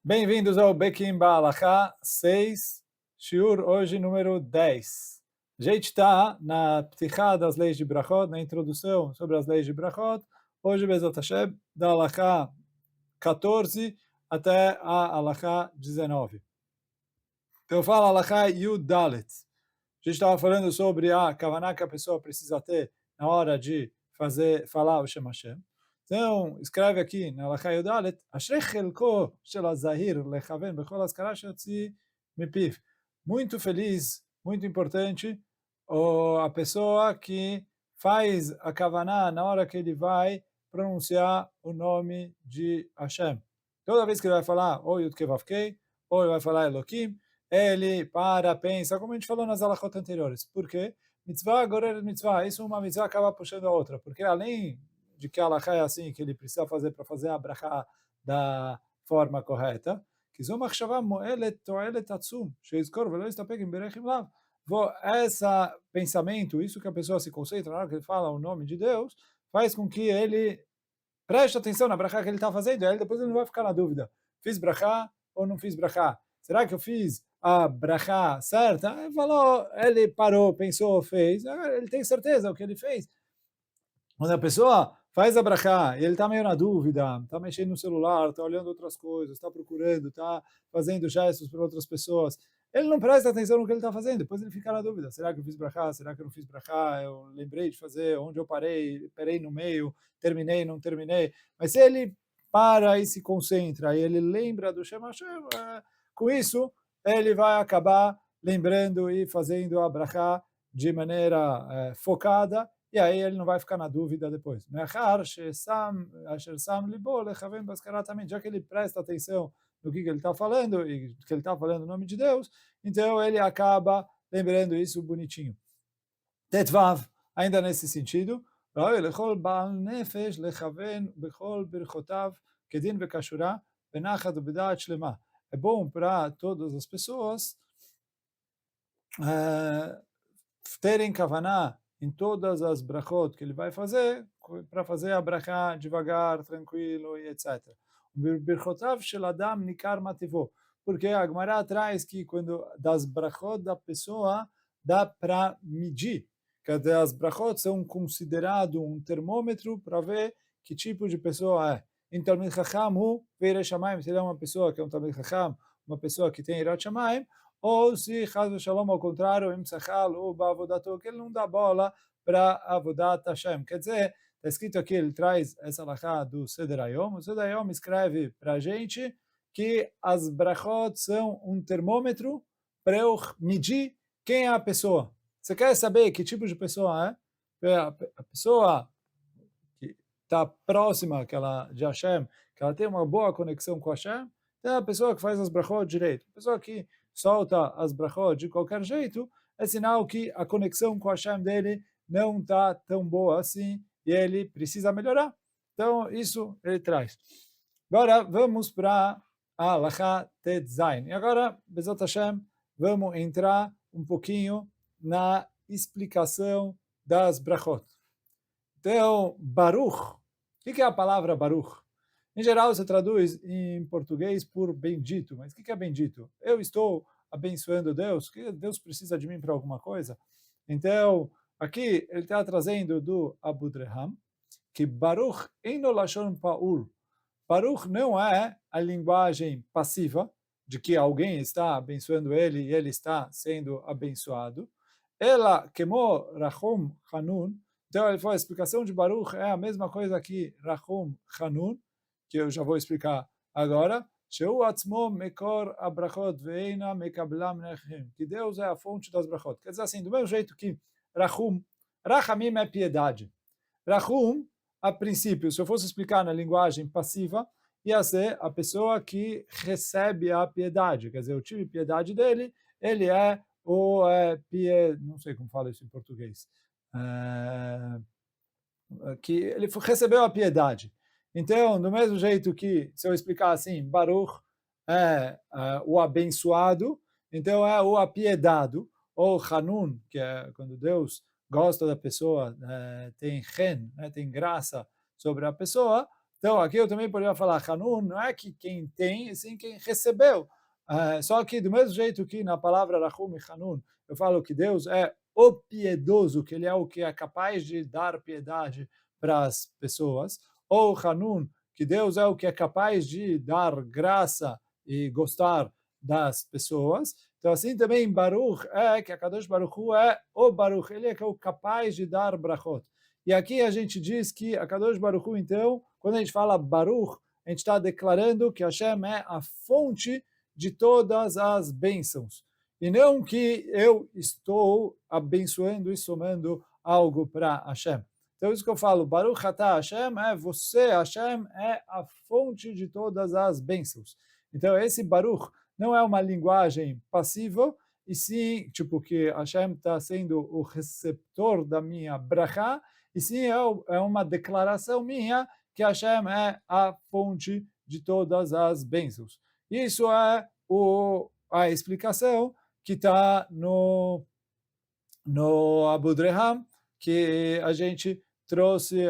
Bem-vindos ao Bekim Ba'alachá 6, Shiur hoje número 10. A gente está na Ptichá das leis de Brachot, na introdução sobre as leis de Brachot. Hoje, Bezat Hashem, da Alachá 14 até a Alachá 19. Então fala Alachá Yud Dalet. A gente estava falando sobre a Kavaná que a pessoa precisa ter na hora de falar o Shem Hashem. Então, escreve aqui na Alachá Yud Dalet, Ashrei chelko shel hazahir lechaven bechol azkara sheyotzi mipiv. Muito feliz, muito importante, a pessoa que faz a Kavaná na hora que ele vai pronunciar o nome de Hashem. Toda vez que ele vai falar ou Yud Kevavkei, ou ele vai falar Elohim, ele para, pensa, como a gente falou nas alachot anteriores. Por quê? Mitzvah, goreret mitzvah. Isso uma mitzvah acaba puxando a outra. Porque além de que a alachá é assim, que ele precisa fazer para fazer a brachá da forma correta, que zom achshava moelet toelet atzum, sheizkor velo yistapek im berechim lav. Esse pensamento, isso que a pessoa se concentra na hora que ele fala o nome de Deus, faz com que ele preste atenção na brachá que ele está fazendo, aí depois ele não vai ficar na dúvida. Fiz brachá ou não fiz brachá? Será que eu fiz a brachá certa? Ele falou, ele parou, pensou, fez, ele tem certeza o que ele fez. Quando a pessoa faz a brachá e ele está meio na dúvida, está mexendo no celular, está olhando outras coisas, está procurando, está fazendo gestos para outras pessoas, ele não presta atenção no que ele está fazendo, depois ele fica na dúvida, será que eu fiz brachá, será que eu não fiz brachá, eu lembrei de fazer, onde eu parei no meio, terminei, não terminei, mas se ele para e se concentra, e ele lembra do Shem Hashem, com isso, ele vai acabar lembrando e fazendo a brachá de maneira focada, e aí ele não vai ficar na dúvida depois. Já que ele presta atenção no que ele está falando, e que ele está falando o nome de Deus, então ele acaba lembrando isso bonitinho. Tetvav, ainda nesse sentido, é bom para todas as pessoas terem kavaná em todas as brachot que ele vai fazer, para fazer a brachá devagar, tranquilo e etc. Birchotav shel adam nikar mativo, porque a Gemara traz que quando das brachot da pessoa dá para medir, que as brachot são considerado um termômetro para ver que tipo de pessoa é. Em Talmid Chacham, Veirei Shamayim, se ele é uma pessoa que é um Talmid Chacham, uma pessoa que tem Irat Shamayim, ou se, Chaz Shalom, ao contrário, Im Sachal, ou Bavodato, que ele não dá bola para Avodat Hashem. Quer dizer, está escrito aqui, ele traz essa alachá do Seder Hayom. O Seder Hayom escreve para a gente que as brachot são um termômetro para eu medir quem é a pessoa. Você quer saber que tipo de pessoa é? A pessoa que está próxima de Hashem, que ela tem uma boa conexão com Hashem, é a pessoa que faz as brachot direito. A pessoa que solta as brachot de qualquer jeito, é sinal que a conexão com Hashem dele não está tão boa assim e ele precisa melhorar. Então, isso ele traz. Agora, vamos para a Alachá Tetzain. E agora, Bezat Hashem, vamos entrar um pouquinho na explicação das brachot. Então, Baruch, o que é a palavra Baruch? Em geral, você traduz em português por bendito, mas o que é bendito? Eu estou abençoando Deus, que Deus precisa de mim para alguma coisa? Então, aqui ele está trazendo do Abu Dreham, que Baruch Eino Lashon Paul. Baruch não é a linguagem passiva, de que alguém está abençoando ele e ele está sendo abençoado. Ela, Kemo Rachum Hanun, então ele falou, a explicação de Baruch é a mesma coisa que Rachum Hanun, que eu já vou explicar agora, que Deus é a fonte das brachot. Quer dizer assim, do mesmo jeito que Rachamim é piedade. Rachum, a princípio, se eu fosse explicar na linguagem passiva, ia ser a pessoa que recebe a piedade. Quer dizer, eu tive piedade dele, ele é não sei como fala isso em português, que ele recebeu a piedade. Então, do mesmo jeito que, se eu explicar assim, Baruch é o abençoado, então é o apiedado, ou Hanun, que é quando Deus gosta da pessoa, tem chen, tem graça sobre a pessoa, Então, aqui eu também poderia falar, Hanun não é que quem tem, e sim quem recebeu. Só que do mesmo jeito que na palavra Rahum e Hanun, eu falo que Deus é o piedoso, que ele é o que é capaz de dar piedade para as pessoas, ou Hanun, que Deus é o que é capaz de dar graça e gostar das pessoas. Então, assim também Baruch é que a Kadosh Baruch Hu é o Baruch, ele é que é o capaz de dar brachot. E aqui a gente diz que a Kadosh Baruch Hu, então, quando a gente fala Baruch, a gente está declarando que Hashem é a fonte de todas as bênçãos. E não que eu estou abençoando e somando algo para Hashem. Então, isso que eu falo, Baruch Atah Hashem, é você, Hashem, é a fonte de todas as bênçãos. Então, esse Baruch não é uma linguagem passiva, e sim, tipo, que Hashem está sendo o receptor da minha brachá, e sim, é uma declaração minha que Hashem é a fonte de todas as bênçãos. Isso é a explicação que está no Abu Dreham, que a gente trouxe,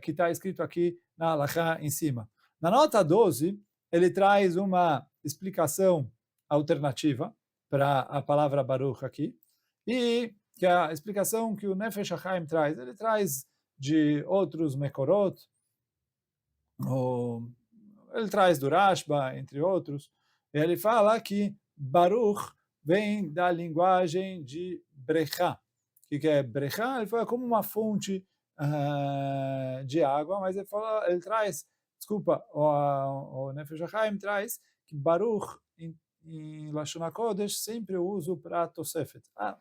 que está escrito aqui na Halachá em cima. Na nota 12, ele traz uma explicação alternativa para a palavra Baruch aqui, e que a explicação que o Nefesh HaChaim traz, ele traz de outros Mekorot, ele traz do Rashba, entre outros, e ele fala que Baruch vem da linguagem de Brechá. O que é Brechá? Ele fala como uma fonte de água, mas ele traz, desculpa, o Nefesh HaChaim traz que Baruch, em Lashon HaKodesh, sempre eu uso para Tosefet. A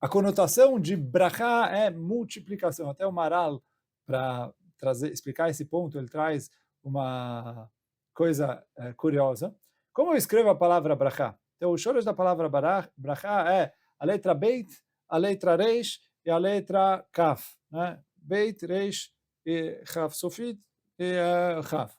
conotação de brachá é multiplicação. Até o Maral, para explicar esse ponto, ele traz uma coisa curiosa. Como eu escrevo a palavra brachá? Então, o choro da palavra brachá é a letra Beit, a letra Reish e a letra Kaf. Né? Beit, Reish e Kaf Sofit e Kaf.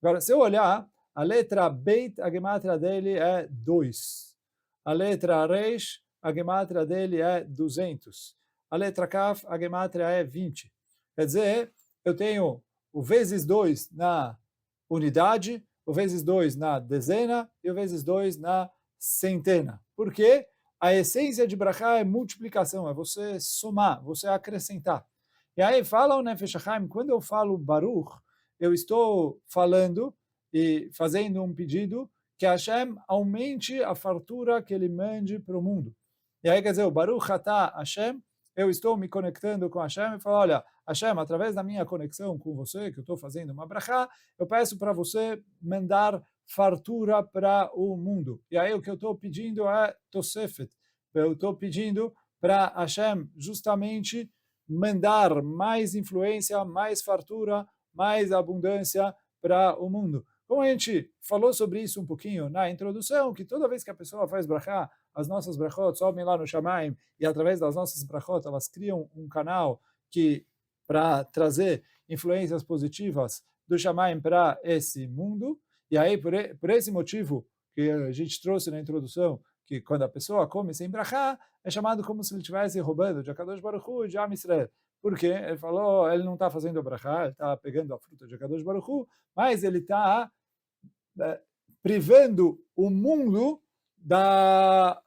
Agora, se eu olhar, a letra Beit, a gemátria dele é 2. A letra Reish, a gemátria dele é 200. A letra Kaf, a gemátria é 20. Quer dizer, eu tenho o vezes 2 na unidade, o vezes 2 na dezena e o vezes 2 na centena. Por quê? A essência de brachá é multiplicação, é você somar, você acrescentar. E aí fala o Nefesh HaChaim, quando eu falo Baruch, eu estou falando e fazendo um pedido que Hashem aumente a fartura que ele mande para o mundo. E aí quer dizer, o Baruch Atah Hashem, eu estou me conectando com Hashem e falo, olha, Hashem, através da minha conexão com você, que eu estou fazendo uma brachá, eu peço para você mandar fartura para o mundo. E aí o que eu estou pedindo é Tosefet. Eu estou pedindo para Hashem justamente mandar mais influência, mais fartura, mais abundância para o mundo. Como a gente falou sobre isso um pouquinho na introdução, que toda vez que a pessoa faz brachá, as nossas brachot sobem lá no Shamaim e através das nossas brachot elas criam um canal que para trazer influências positivas do Shamaim para esse mundo. E aí, por esse motivo que a gente trouxe na introdução, que quando a pessoa come sem brachá, é chamado como se ele estivesse roubando de Akadosh Baruch Hu e de Am Yisrael. Porque ele falou, ele não está fazendo a brachá, ele está pegando a fruta de Akadosh Baruch Hu, mas ele está privando o mundo da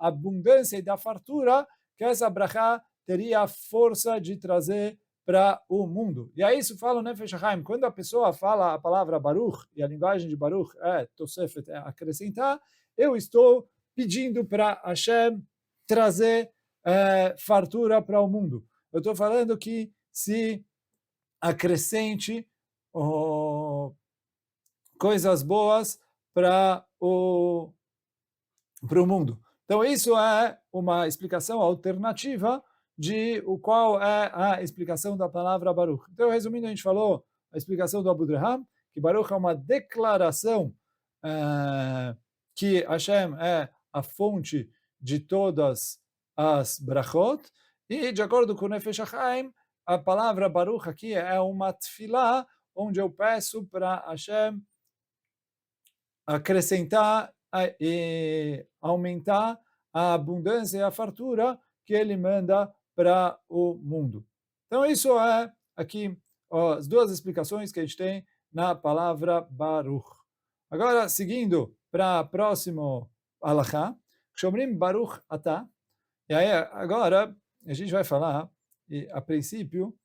abundância e da fartura que essa brachá teria a força de trazer para o mundo. E aí isso fala o Nefesh HaChaim, quando a pessoa fala a palavra Baruch, e a linguagem de Baruch é Tosefet, é acrescentar, eu estou pedindo para Hashem trazer fartura para o mundo. Eu estou falando que se acrescente coisas boas para o mundo. Então, isso é uma explicação alternativa de o qual é a explicação da palavra Baruch. Então, resumindo, a gente falou a explicação do Abu Dreham, que Baruch é uma declaração que Hashem é a fonte de todas as brachot, e de acordo com o Nefesh HaChaim, a palavra Baruch aqui é uma tefilá, onde eu peço para Hashem acrescentar e aumentar a abundância e a fartura que ele manda para o mundo. Então isso é aqui ó, as duas explicações que a gente tem na palavra Baruch. Agora, seguindo para próximo halachá, Shomrim Baruch Atah, e aí agora a gente vai falar, e a princípio,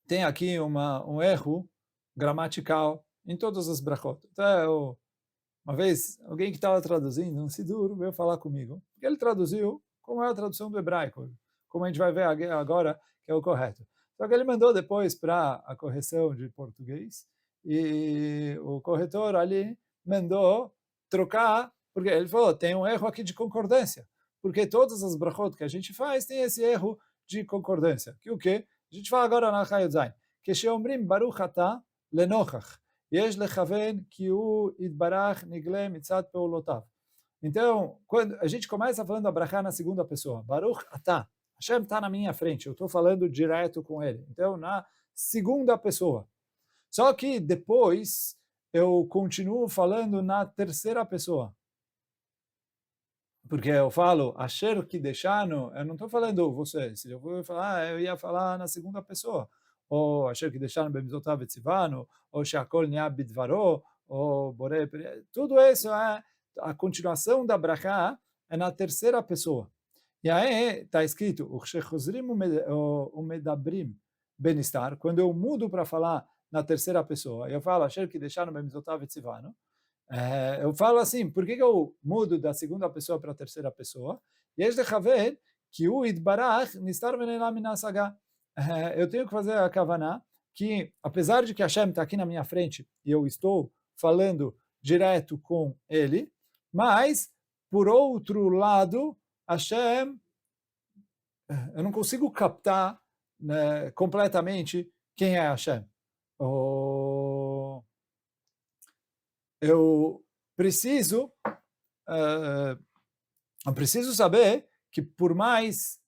tem aqui um erro gramatical em todas as brachot. Então, uma vez, alguém que estava traduzindo um Sidur veio falar comigo, porque ele traduziu como é a tradução do hebraico, como a gente vai ver agora que é o correto. Só que ele mandou depois para a correção de português, e o corretor ali mandou trocar, porque ele falou, tem um erro aqui de concordância, porque todas as brachot que a gente faz tem esse erro de concordância. Que o quê? A gente fala agora na Chayot Zayin, que sheomrim baruch atah lenochach, יש לכוון כי הוא יתברך נגלה מצד פעולותיו. Então, quando a gente começa falando a brachá na segunda pessoa, Baruch Atah, Hashem está na minha frente, eu estou falando direto com ele. Então, na segunda pessoa. Só que depois eu continuo falando na terceira pessoa. Porque eu falo, Asher Kideshanu, eu não estou falando você. Se eu vou falar, eu ia falar na segunda pessoa. Ou Asher Kideshanu Bemizotav Etzivanu, ou Sheakol Nia Bidvaro, ou Borei. Tudo isso é a continuação da brachá, é na terceira pessoa. E aí está escrito, o Medabrim Benistar, quando eu mudo para falar na terceira pessoa, eu falo, Asher Kideshanu Bemizotav Etzivanu, eu falo assim, por que eu mudo da segunda pessoa para a terceira pessoa? Yesh lechaver que o idbarach nistar venela minasaga. Eu tenho que fazer a kavaná que, apesar de que Hashem está aqui na minha frente e eu estou falando direto com ele, mas, por outro lado, Hashem, eu não consigo captar, né, completamente quem é Hashem. Eu preciso saber que por mais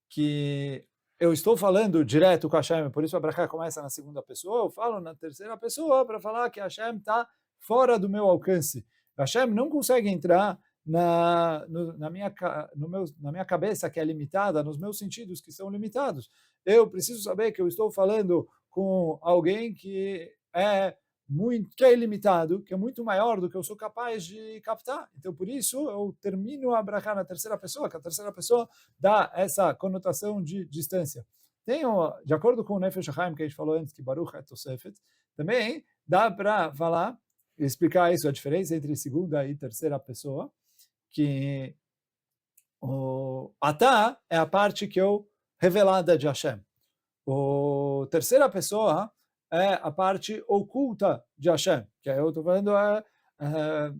que eu estou falando direto com Hashem, por isso a brachá começa na segunda pessoa, eu falo na terceira pessoa para falar que Hashem está fora do meu alcance. Hashem não consegue entrar na minha cabeça, que é limitada, nos meus sentidos, que são limitados. Eu preciso saber que eu estou falando com alguém que é ilimitado, que é muito maior do que eu sou capaz de captar. Então, por isso, eu termino a brachá na terceira pessoa, que a terceira pessoa dá essa conotação de distância. De acordo com o Nefesh HaChaim, que a gente falou antes, que Baruch é Tosefet, também dá para falar, explicar isso, a diferença entre segunda e terceira pessoa, que o Atah é a parte que eu revelada de Hashem. O terceira pessoa é a parte oculta de Hashem, que eu estou falando,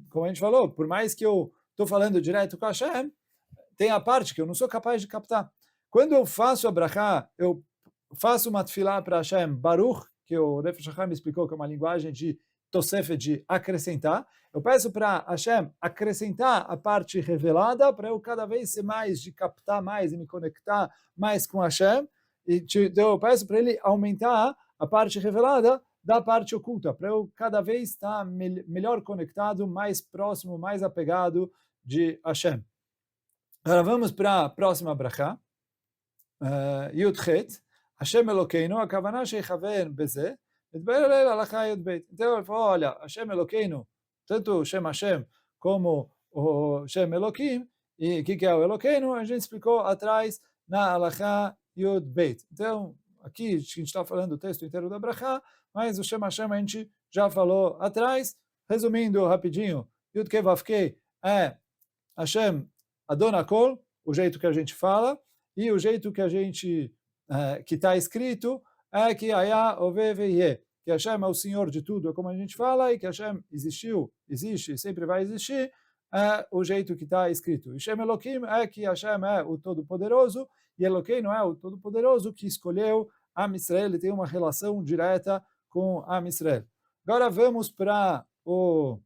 como a gente falou, por mais que eu estou falando direto com Hashem, tem a parte que eu não sou capaz de captar. Quando eu faço a brachá, eu faço uma tefilá para Hashem, Baruch, que o Nefesh HaChaim me explicou que é uma linguagem de Tosefet, de acrescentar, eu peço para Hashem acrescentar a parte revelada, para eu cada vez ser mais, de captar mais e me conectar mais com Hashem, e eu peço para ele aumentar a parte revelada da parte oculta, para eu cada vez estar melhor conectado, mais próximo, mais apegado de Hashem. Agora vamos para a próxima brachá, Yud Chet, Hashem Elokeinu, a kavanah sheichaver beze, então ele falou, olha, Hashem Elokeinu, tanto o Shem Hashem como o Shem Elokim, e o que é o Elokeinu, a gente explicou atrás na Halachá Yud Beit. Então, aqui a gente está falando o texto inteiro da brachá, mas o Shem Hashem a gente já falou atrás. Resumindo rapidinho, Yud Kei Vav Kei é Hashem Adon Hakol, o jeito que a gente fala, e o jeito que a gente, que está escrito, é que Haya Ove Veye, que Hashem é o Senhor de tudo, é como a gente fala, e que Hashem existiu, existe e sempre vai existir, é o jeito que está escrito. E Shem Elokim é que Hashem é o Todo-Poderoso, e Eloquim não é o Todo-Poderoso que escolheu Am Israel, ele tem uma relação direta com Am Israel. Agora vamos para o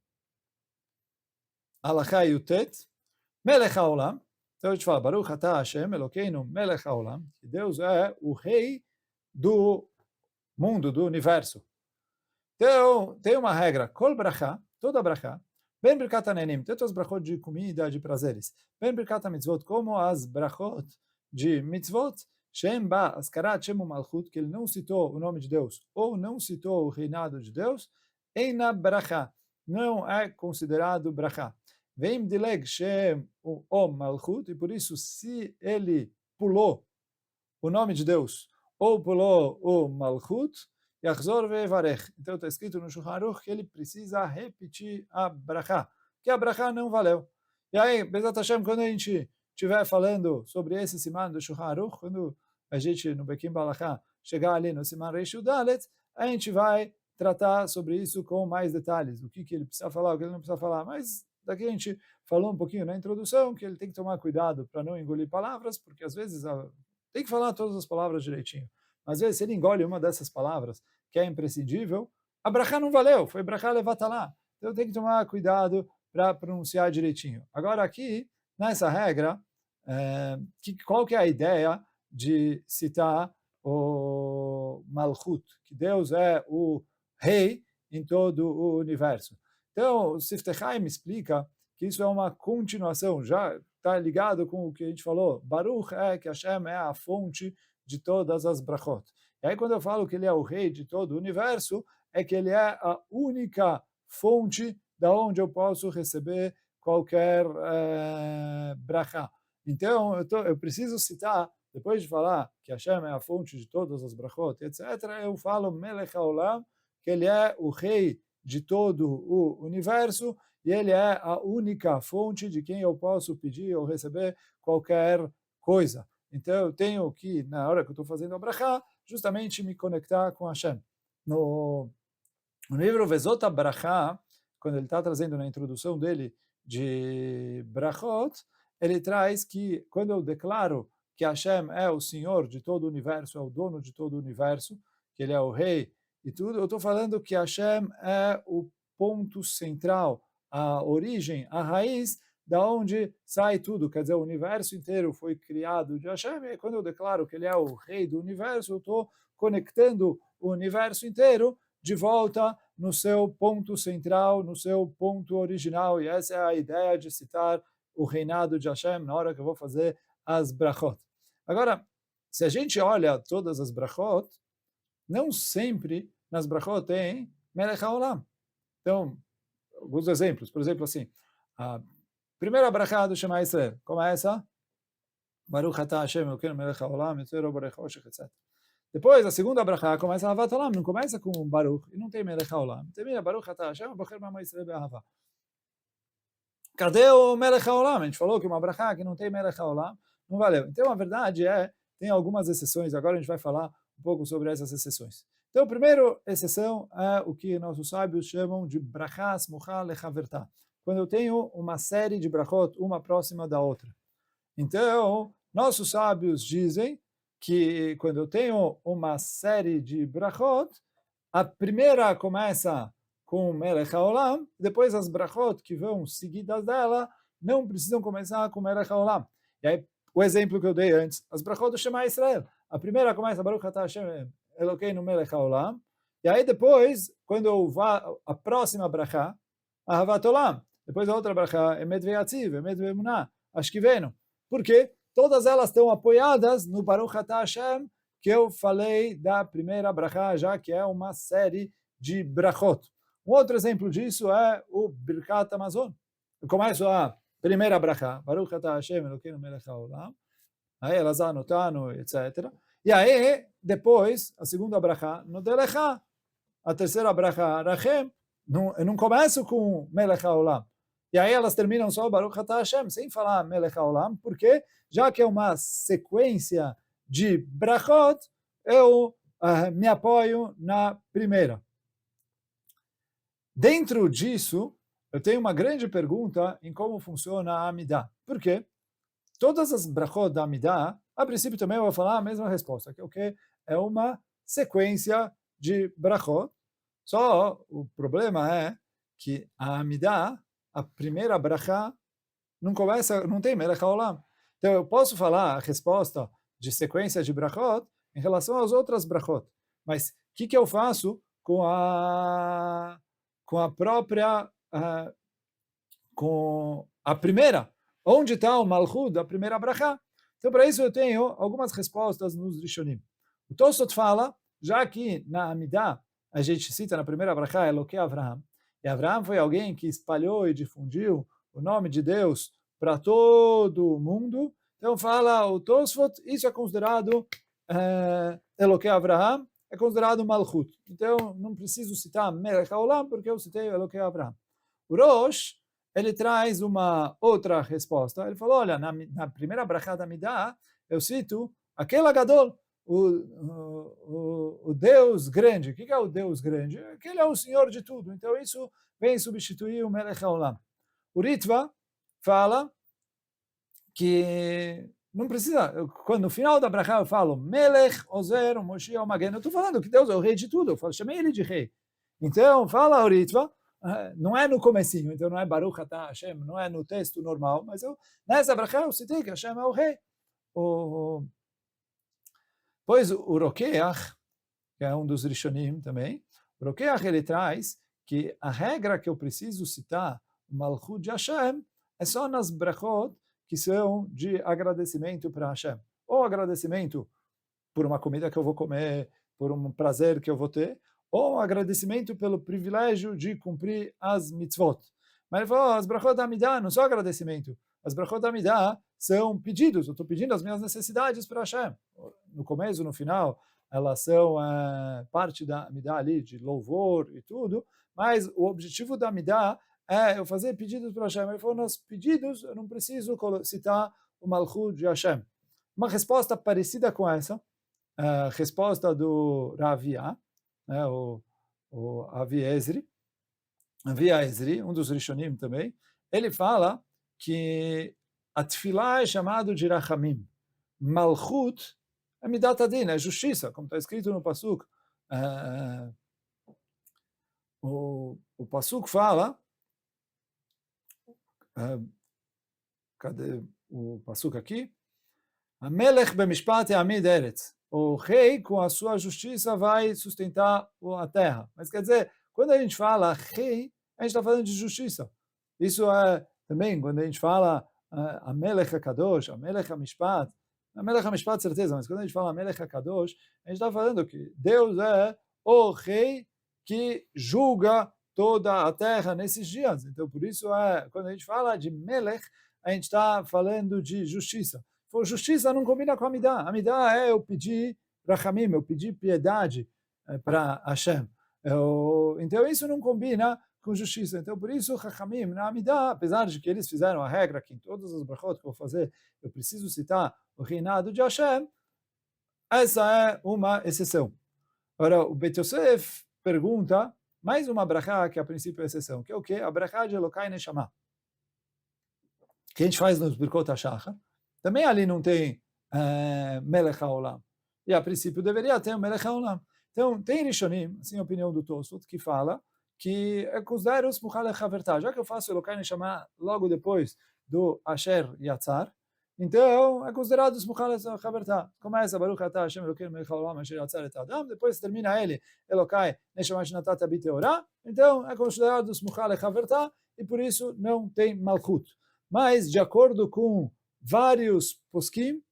Halachá Yutet, Melech HaOlam. Então a gente fala, Baruch Atah Hashem Elokeinu Melech HaOlam, que Deus é o rei do mundo, do universo. Então, tem uma regra, Kol Brachá, toda brachá, Ben Birkat HaNenim, tanto as brachot de comida, de prazeres, Ben Birkat HaMitzvot, como as brachot de mitzvot, Shem ba askarat Shem malchut, que ele não citou o nome de Deus, ou não citou o reinado de Deus, eina bracha, não é considerado bracha. Vem dileg Shem o malchut, e por isso, se ele pulou o nome de Deus, ou pulou o malchut, yachzor vevarech. Então está escrito no Shulchan Aruch que ele precisa repetir a bracha, que a bracha não valeu. E aí, Bezat Hashem, quando a gente estiver falando sobre esse siman do Shulchan Aruch, quando a gente, no Bekim Balachá, chegar ali no siman Reish Dalet, a gente vai tratar sobre isso com mais detalhes, o que ele precisa falar, o que ele não precisa falar, mas daqui a gente falou um pouquinho na introdução, que ele tem que tomar cuidado para não engolir palavras, porque às vezes tem que falar todas as palavras direitinho. Mas às vezes, se ele engole uma dessas palavras, que é imprescindível, a brachá não valeu, foi brachá levatalá. Então tem que tomar cuidado para pronunciar direitinho. Agora aqui, nessa regra, qual que é a ideia de citar o Malchut, que Deus é o rei em todo o universo? Então, o Siftei Chaim explica que isso é uma continuação, já está ligado com o que a gente falou. Baruch é que Hashem é a fonte de todas as brachot. E aí quando eu falo que ele é o rei de todo o universo, é que ele é a única fonte da onde eu posso receber qualquer brachá. Então eu preciso citar, depois de falar que Hashem é a fonte de todas as brachot, etc., eu falo Melech HaOlam, que ele é o rei de todo o universo, e ele é a única fonte de quem eu posso pedir ou receber qualquer coisa. Então eu tenho que, na hora que eu estou fazendo a brachá, justamente me conectar com Hashem. No livro Vezot HaBrachá, quando ele está trazendo na introdução dele de brachot, ele traz que quando eu declaro que Hashem é o Senhor de todo o universo, é o dono de todo o universo, que ele é o rei e tudo, eu estou falando que Hashem é o ponto central, a origem, a raiz, da onde sai tudo. Quer dizer, o universo inteiro foi criado de Hashem, e quando eu declaro que ele é o rei do universo, eu estou conectando o universo inteiro de volta no seu ponto central, no seu ponto original, e essa é a ideia de citar o reinado de Hashem na hora que eu vou fazer as brachot. Agora, se a gente olha todas as brachot, não sempre nas brachot tem Melech HaOlam. Então, alguns exemplos, por exemplo, assim, a primeira brachá do Shema Israel, como é essa? Baruch atah Hashem Elokeinu melech haolam, yitzero borech hoshech, etc. Depois, a segunda brachá começa a Ahavat Olam, não começa com Baruch, e não tem melech haolam. Termina Baruch atah Hashem, bocher ma'am Israel be'ahava. Cadê o melech haolam? A gente falou que uma brachá que não tem melech haolam não valeu. Então, a verdade tem algumas exceções, agora a gente vai falar um pouco sobre essas exceções. Então, a primeira exceção é o que nossos sábios chamam de brachá smucha lechavertá, quando eu tenho uma série de brachot, uma próxima da outra. Então, nossos sábios dizem que quando eu tenho uma série de brachot, a primeira começa com Melech HaOlam, depois as brachot que vão seguidas dela não precisam começar com Melech HaOlam. E aí, o exemplo que eu dei antes, as brachot do Shema Israel. A primeira começa Baruch atah Hashem Elokeinu melech haolam, e aí depois, quando eu vou a próxima brachá, Ahavat Olam, depois a outra brachá, Emet ve'yatziv, Emet ve'emunah, Ashkivenu. Por quê? Todas elas estão apoiadas no Baruch atah Hashem, que eu falei da primeira brachá, já que é uma série de brachot. Um outro exemplo disso é o Birkat Hamazon. Eu começo a primeira brachá, Baruch atah Hashem Elokeinu melech haolam, aí Elazar notano, etc. E aí, depois, a segunda brachá, Nodelecha, a terceira brachá, Rachem, eu não começo com Melech HaOlam. E aí elas terminam só Baruch atah Hashem, sem falar Melech HaOlam, porque já que é uma sequência de brachot, eu me apoio na primeira. Dentro disso, eu tenho uma grande pergunta em como funciona a Amidah. Por quê? Todas as brachot da Amidah, a princípio também eu vou falar a mesma resposta, que é uma sequência de brachot. Só o problema é que a Amidah, a primeira brachá, não tem Melech HaOlam. Então eu posso falar a resposta de sequência de brachot em relação às outras brachot. Mas o que eu faço com a própria, com a primeira? Onde está o Malchut da primeira brachá? Então, para isso eu tenho algumas respostas nos Rishonim. O Tosfot fala, já que na Amidah, a gente cita na primeira brachá, Elokei Avraham, e Avraham foi alguém que espalhou e difundiu o nome de Deus para todo o mundo. Então fala o Tosfot, isso é considerado Elokei Avraham, é considerado Malchut. Então não preciso citar Melech HaOlam, porque eu citei Elokei Avraham. O Rosh, ele traz uma outra resposta. Ele falou, olha, na primeira brachá da Midah, eu cito aquele Gadol, o Deus grande. O que é o Deus grande? Que ele é o Senhor de tudo. Então isso vem substituir o Melech HaOlam. O Ritva fala que não precisa, quando no final da brachá eu falo Melech, Ozer, Moshiach, Magen, eu estou falando que Deus é o rei de tudo, eu chamei ele de rei. Então, fala o Ritva, não é no comecinho, então não é Baruch Atah Hashem, não é no texto normal, mas nessa brachá eu citei que Hashem é o rei. Pois o Rokeach, que é um dos Rishonim também, o Rokeach ele traz que a regra que eu preciso citar, o Malchut de Hashem, é só nas brachot que são de agradecimento para Hashem. Ou agradecimento por uma comida que eu vou comer, por um prazer que eu vou ter, ou um agradecimento pelo privilégio de cumprir as mitzvot. Mas ele falou, as brachot da Amidah não são agradecimento. As brachot da Amidah são pedidos. Eu estou pedindo as minhas necessidades para Hashem. No começo, no final, elas são parte da Amidah ali, de louvor e tudo, mas o objetivo da Amidah é eu fazer pedidos para Hashem. Ele falou, nos pedidos eu não preciso citar o Malchut de Hashem. Uma resposta parecida com essa, a resposta do Ravia, né, o Avi Ezri, um dos Rishonim também, ele fala que a Tfilah é chamado de Rachamim. Malchut é Midat Adin, é justiça, como está escrito no Pasuk. O Pasuk fala, cadê o Pasuk aqui? Melech b'mishpat yamid eretz. O rei, com a sua justiça, vai sustentar a terra. Mas quer dizer, quando a gente fala rei, a gente está falando de justiça. Isso é também, quando a gente fala Amelech HaKadosh, Amelech HaMishpat, Amelech HaMishpat, certeza, mas quando a gente fala Amelech HaKadosh, a gente está falando que Deus é o rei que julga toda a terra nesses dias. Então, por isso, quando a gente fala de Melech, a gente está falando de justiça. For justiça não combina com a Amidah. A Amidah é eu pedir rachamim, eu pedir piedade para Hashem. Então isso não combina com justiça. Então por isso rachamim na Amidah, apesar de que eles fizeram a regra que em todas as brachot que eu vou fazer, eu preciso citar o reinado de Hashem, essa é uma exceção. Agora o Bet Yosef pergunta mais uma brachá que a princípio é exceção, que é o quê? A brachá de Elokai Neshama, que a gente faz nos Birkot HaShachar. Também ali não tem Melech HaOlam. E a princípio deveria ter o Melech HaOlam. Então, tem Rishonim, assim a opinião do Tosfot, que fala que é considero os Muchal Havertah. Já que eu faço Elokai Neshama logo depois do Asher Yatzar, então é considerado os Muchal Havertah. Começa Baruch Atah Hashem Elokeinu Melech HaOlam Asher Yatzar et Adam, depois termina ele Elokai Neshama Shnatata Biteorah, então é considerado os Muchal Havertah e por isso não tem Malchut. Mas, de acordo com vários poskim,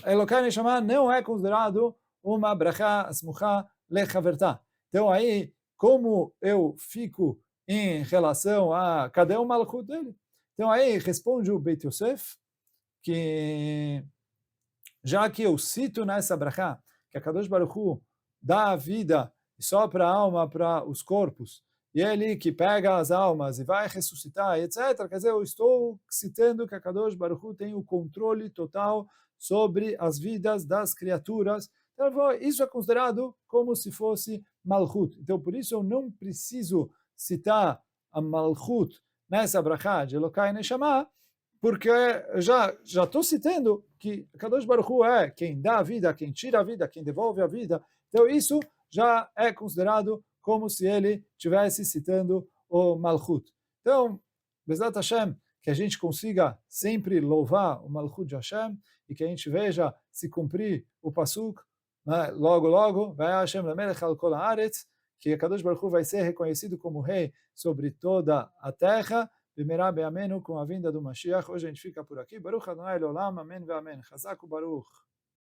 Elokai Neshama não é considerado uma brachá smuchá lechavertá. Então aí, como eu fico em relação a cadê o malchut dele? Então aí responde o Beit Yosef que já que eu cito nessa brachá que a Kadosh Baruch Hu dá a vida só para a alma, para os corpos, e ele que pega as almas e vai ressuscitar, etc. Quer dizer, eu estou citando que a Kadosh Baruch Hu tem o controle total sobre as vidas das criaturas. Então, isso é considerado como se fosse Malchut. Então, por isso eu não preciso citar a Malchut nessa brachá de Elokai Neshama, porque já estou citando que a Kadosh Baruch Hu é quem dá a vida, quem tira a vida, quem devolve a vida. Então, isso já é considerado como se ele estivesse citando o Malchut. Então, Bezat Hashem, que a gente consiga sempre louvar o Malchut de Hashem e que a gente veja se cumprir o Pasuk, né? Logo, vai Hashem lemelech al kol haaretz, que a Kadosh Baruch Hu vai ser reconhecido como rei sobre toda a terra, Bimerá be'amenu, com a vinda do Mashiach. Hoje a gente fica por aqui. Baruch Adonai Leolam, amém ve amém. Chazak u'baruch.